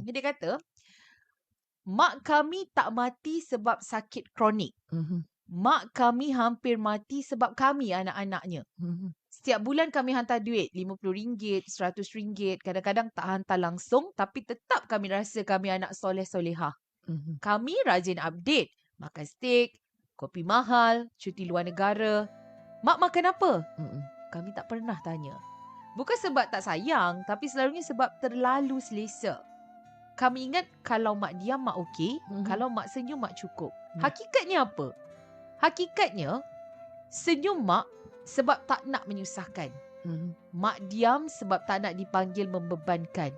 Dia kata, mak kami tak mati sebab sakit kronik. Mak kami hampir mati sebab kami anak-anaknya. Setiap bulan kami hantar duit, RM50, RM100. Kadang-kadang tak hantar langsung, tapi tetap kami rasa kami anak soleh-solehah. Kami rajin update. Makan steak, kopi mahal, cuti luar negara. Mak makan apa? Kami tak pernah tanya. Bukan sebab tak sayang, tapi selalunya sebab terlalu selesa. Kami ingat kalau mak diam, mak okey. Kalau mak senyum, mak cukup. Hakikatnya apa? Hakikatnya, senyum mak sebab tak nak menyusahkan. Mak diam sebab tak nak dipanggil membebankan.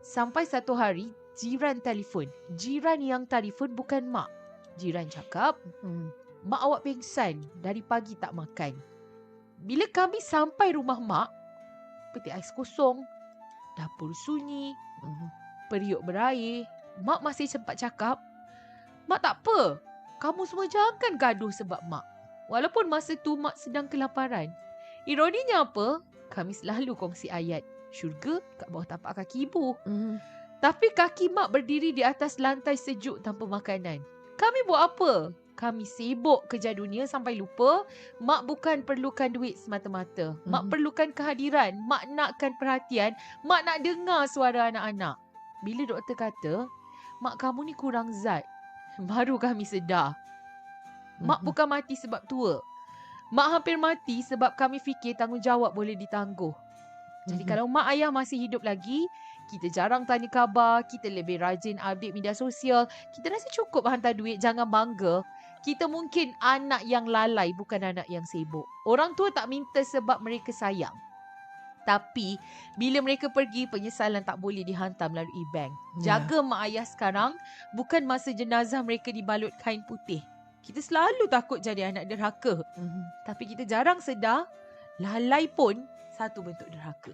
Sampai satu hari, jiran telefon. Jiran yang telefon bukan mak. Jiran cakap, mak awak pengsan, dari pagi tak makan. Bila kami sampai rumah mak, peti ais kosong, dapur sunyi, periuk berair. Mak masih sempat cakap, mak tak apa, kamu semua jangan gaduh sebab mak. Walaupun masa tu mak sedang kelaparan. Ironinya apa? Kami selalu kongsi ayat syurga kat bawah tapak kaki ibu. Tapi kaki mak berdiri di atas lantai sejuk tanpa makanan. Kami buat apa? Kami sibuk kejar dunia sampai lupa mak bukan perlukan duit semata-mata. Mak perlukan kehadiran, mak nakkan perhatian, mak nak dengar suara anak-anak. Bila doktor kata, mak kamu ni kurang zat, baru kami sedar. Mak bukan mati sebab tua. Mak hampir mati sebab kami fikir tanggungjawab boleh ditangguh. Jadi kalau mak ayah masih hidup lagi, kita jarang tanya khabar, kita lebih rajin update media sosial, kita rasa cukup hantar duit, jangan bangga. Kita mungkin anak yang lalai, bukan anak yang sibuk. Orang tua tak minta sebab mereka sayang. Tapi, bila mereka pergi, penyesalan tak boleh dihantar melalui bank. Jaga mak ayah sekarang, bukan masa jenazah mereka dibalut kain putih. Kita selalu takut jadi anak derhaka. Tapi kita jarang sedar, lalai pun satu bentuk derhaka.